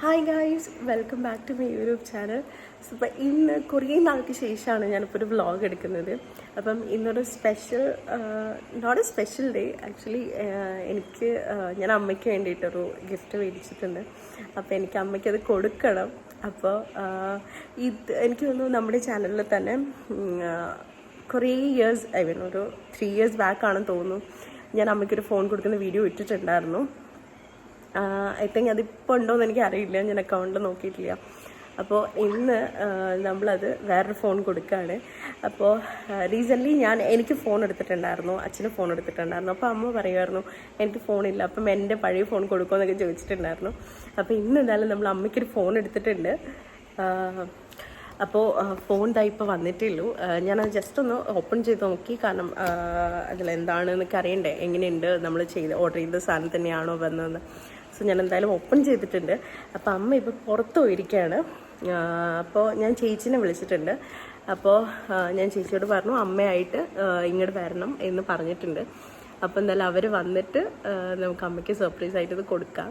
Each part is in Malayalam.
Hi guys, welcome back to my YouTube channel. അപ്പോൾ ഇന്ന് കുറേ നാൾക്ക് ശേഷമാണ് ഞാനിപ്പോൾ ഒരു വ്ളോഗ് എടുക്കുന്നത്. അപ്പം ഇന്നൊരു special, not a special day actually. ഞാൻ അമ്മയ്ക്ക് വേണ്ടിയിട്ടൊരു ഗിഫ്റ്റ് മേടിച്ചിട്ടുണ്ട്. അപ്പോൾ എനിക്ക് അമ്മയ്ക്കത് കൊടുക്കണം. അപ്പോൾ എനിക്ക് തോന്നുന്നു നമ്മുടെ ചാനലിൽ തന്നെ കുറേ ഇയേഴ്സ്, ഒരു 3 years ബാക്കാണെന്ന് തോന്നുന്നു, ഞാൻ അമ്മയ്ക്കൊരു ഫോൺ കൊടുക്കുന്ന വീഡിയോ ഇട്ടിട്ടുണ്ടായിരുന്നു. ഐ തിങ്ക് അതിപ്പോൾ ഉണ്ടോയെന്ന് എനിക്കറിയില്ല, ഞാൻ അക്കൗണ്ടിൽ നോക്കിയിട്ടില്ല. അപ്പോൾ ഇന്ന് നമ്മളത് വേറൊരു ഫോൺ കൊടുക്കുകയാണ്. അപ്പോൾ റീസെൻ്റ്ലി എനിക്ക് ഫോൺ എടുത്തിട്ടുണ്ടായിരുന്നു, അച്ഛന് ഫോൺ എടുത്തിട്ടുണ്ടായിരുന്നു. അപ്പോൾ അമ്മ പറയുമായിരുന്നു എനിക്ക് ഫോണില്ല, അപ്പം എൻ്റെ പഴയ ഫോൺ കൊടുക്കുമെന്നൊക്കെ ചോദിച്ചിട്ടുണ്ടായിരുന്നു. അപ്പോൾ ഇന്ന് എന്തായാലും നമ്മൾ അമ്മയ്ക്കൊരു ഫോൺ എടുത്തിട്ടുണ്ട്. അപ്പോൾ ഫോൺ ഇപ്പോൾ വന്നിട്ടേ ഉള്ളൂ. ഞാനത് ജസ്റ്റ് ഒന്ന് ഓപ്പൺ ചെയ്ത് നോക്കി, കാരണം അതിലെന്താണെന്നൊക്കെ അറിയണ്ടേ, എങ്ങനെയുണ്ട് നമ്മൾ ഓർഡർ ചെയ്ത സാധനം തന്നെയാണോ വന്നതെന്ന്. സോ ഞാൻ എന്തായാലും ഓപ്പൺ ചെയ്തിട്ടുണ്ട്. അപ്പോൾ അമ്മ ഇപ്പോൾ പുറത്ത് പോയിരിക്കുകയാണ്. അപ്പോൾ ഞാൻ ചേച്ചീനെ വിളിച്ചിട്ടുണ്ട്. അപ്പോൾ ഞാൻ ചേച്ചിയോട് പറഞ്ഞു അമ്മയായിട്ട് ഇങ്ങോട്ട് വരണം എന്ന് പറഞ്ഞിട്ടുണ്ട്. അപ്പോൾ എന്തായാലും അവർ വന്നിട്ട് നമുക്ക് അമ്മയ്ക്ക് സർപ്രൈസ് ആയിട്ട് ഇത് കൊടുക്കാം.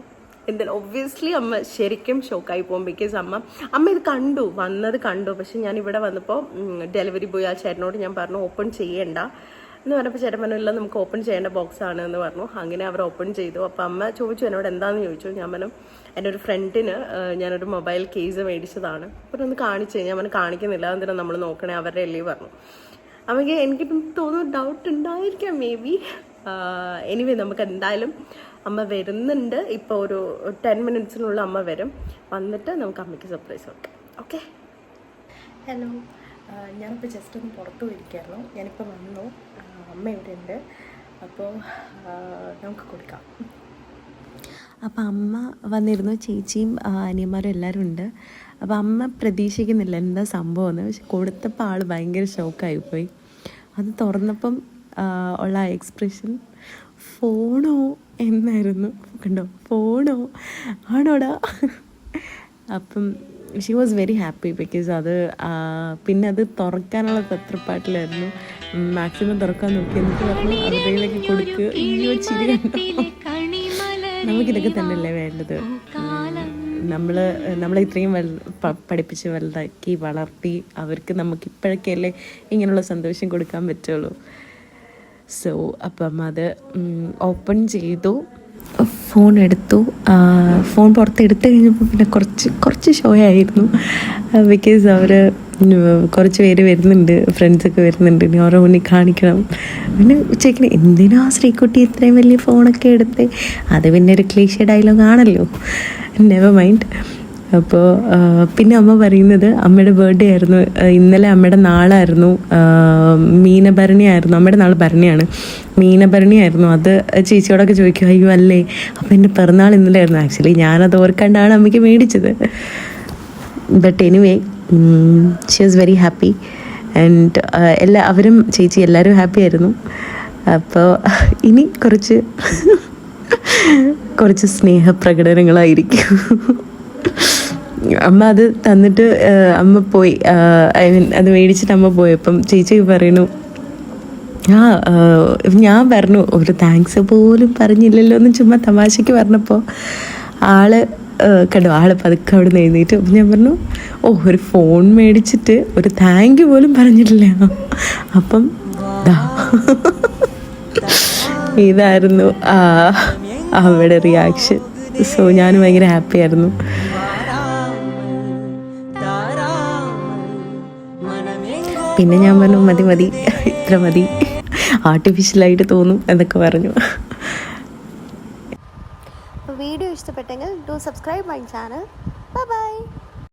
എന്തായാലും ഒബ്വിയസ്ലി അമ്മ ശരിക്കും ഷോക്കായി പോകും. ബിക്കോസ് അമ്മ ഇത് വന്നത് കണ്ടു. പക്ഷെ ഞാൻ ഇവിടെ വന്നപ്പോൾ ഡെലിവറി ബോയ് ആ ചേട്ടനോട് ഞാൻ പറഞ്ഞു ഓപ്പൺ ചെയ്യേണ്ട എന്ന് പറഞ്ഞപ്പോൾ ചേട്ടൻ പറഞ്ഞില്ല, നമുക്ക് ഓപ്പൺ ചെയ്യേണ്ട ബോക്സാണ് എന്ന് പറഞ്ഞു. അങ്ങനെ അവർ ഓപ്പൺ ചെയ്തു. അപ്പോൾ അമ്മ ചോദിച്ചു എന്നോട് എന്താണെന്ന് ചോദിച്ചു. ഞാൻ പറഞ്ഞു എൻ്റെ ഒരു ഫ്രണ്ടിന് ഞാനൊരു മൊബൈൽ കേസ് മേടിച്ചതാണ്, അപ്പോൾ ഒന്ന് കാണിച്ചു. ഞാൻ കാണിക്കുന്നില്ല, എന്തിനാണ് നമ്മൾ നോക്കണേ, അവരുടെ അല്ലേ പറഞ്ഞു. അമ്മയ്ക്ക് എനിക്കിപ്പം തോന്നുന്നു ഡൗട്ട് ഉണ്ടായിരിക്കാം മേ ബി. എനിവേ നമുക്ക് എന്തായാലും അമ്മ വരുന്നുണ്ട്. ഇപ്പോൾ ഒരു 10 minutes അമ്മ വരും. വന്നിട്ട് നമുക്ക് അമ്മയ്ക്ക് സർപ്രൈസ് കൊടുക്കാം. Okay, hello. ഞാനിപ്പോൾ ജസ്റ്റ് ഒന്ന് പുറത്തു പോയിരിക്കായിരുന്നു. ഞാനിപ്പോൾ വന്നു, അമ്മ ഇവിടെ ഉണ്ട്. അപ്പോൾ നമുക്ക് കൊടുക്കാം. അപ്പോൾ അമ്മ വന്നിരുന്നു, ചേച്ചിയും അനിയന്മാരും എല്ലാവരും ഉണ്ട്. അപ്പോൾ അമ്മ പ്രതീക്ഷിക്കുന്നില്ല എന്താ സംഭവമെന്ന്. പക്ഷെ കൊടുത്തപ്പോൾ ആൾ ഭയങ്കര ഷോക്കായിപ്പോയി. അത് തുറന്നപ്പം ഉള്ള എക്സ്പ്രഷൻ ഫോണോ എന്നായിരുന്നു. കണ്ടോ, ഫോണോ ആണോടാ. അപ്പം she was very happy because പിന്നെ അത് തുറക്കാനുള്ള തത്രപ്പാട്ടിലായിരുന്നു. മാക്സിമം തുറക്കാൻ നോക്കി, എന്നിട്ട് പറഞ്ഞു അവരുടെയിലേക്ക് കൊടുക്കുക. ഈ ചിരി കണ്ടോ. നമുക്കിതൊക്കെ തന്നെയല്ലേ വേണ്ടത്. നമ്മളെ ഇത്രയും പഠിപ്പിച്ച് വലുതാക്കി വളർത്തി അവർക്ക് നമുക്ക് ഇപ്പോഴൊക്കെയല്ലേ ഇങ്ങനെയുള്ള സന്തോഷം കൊടുക്കാൻ പറ്റുള്ളൂ. സോ അപ്പം അത് ഓപ്പൺ ചെയ്തു, ഫോൺ എടുത്തു. ഫോൺ പുറത്തെടുത്ത് കഴിഞ്ഞപ്പോൾ പിന്നെ കുറച്ച് ഷോ ആയിരുന്നു. ബിക്കോസ് അവർ കുറച്ച് പേര് വരുന്നുണ്ട്, ഫ്രണ്ട്സൊക്കെ വരുന്നുണ്ട്. ഇനി ഓരോ മുന്നിൽ കാണിക്കണം. പിന്നെ ഉച്ചയ്ക്ക് എന്തിനാ ശ്രീകുട്ടി ഇത്രയും വലിയ ഫോണൊക്കെ എടുത്ത്, അത് പിന്നെ ഒരു ക്ലീഷേ ഡയലോഗ് ആണല്ലോ. Never mind. അപ്പോൾ പിന്നെ അമ്മ പറയുന്നത് അമ്മയുടെ ബർത്ത്ഡേ ആയിരുന്നു ഇന്നലെ, അമ്മയുടെ നാളായിരുന്നു, മീനഭരണി ആയിരുന്നു. അമ്മയുടെ നാൾ ഭരണിയാണ്, മീനഭരണി ആയിരുന്നു. അത് ചേച്ചിയോടൊക്കെ ചോദിക്കും, അയ്യോ അല്ലേ, അപ്പോൾ എൻ്റെ പിറന്നാൾ ഇന്നലെ ആയിരുന്നു. ആക്ച്വലി ഞാനത് ഓർക്കാണ്ടാണ് അമ്മയ്ക്ക് മേടിച്ചത്. But anyway she was very happy. And അവരും ചേച്ചി എല്ലാവരും ഹാപ്പി ആയിരുന്നു. അപ്പോൾ ഇനി കുറച്ച് സ്നേഹപ്രകടനങ്ങളായിരിക്കും. അമ്മ അത് തന്നിട്ട് അമ്മ പോയി. അത് മേടിച്ചിട്ട് അമ്മ പോയപ്പം ചേച്ചി പറയുന്നു, ഞാൻ പറഞ്ഞു ഒരു താങ്ക്സ് പോലും പറഞ്ഞില്ലല്ലോ എന്ന് ചുമ്മാ തമാശയ്ക്ക് പറഞ്ഞപ്പോൾ കണ്ടോ ആള് പതുക്കെ അവിടെ നിന്ന് എഴുന്നേറ്റ്. അപ്പം ഞാൻ പറഞ്ഞു ഒരു ഫോൺ മേടിച്ചിട്ട് ഒരു താങ്ക് യു പോലും പറഞ്ഞിട്ടില്ല. അപ്പം ഇതായിരുന്നു അവരുടെ റിയാക്ഷൻ. സോ ഞാൻ ഭയങ്കര ഹാപ്പി ആയിരുന്നു. പിന്നെ ഞാൻ പറഞ്ഞു മതി ഇത്ര മതി, ആർട്ടിഫിഷ്യലായിട്ട് തോന്നും എന്നൊക്കെ പറഞ്ഞു. വീഡിയോ ഇഷ്ടപ്പെട്ടെങ്കിൽ do subscribe my channel. Bye bye.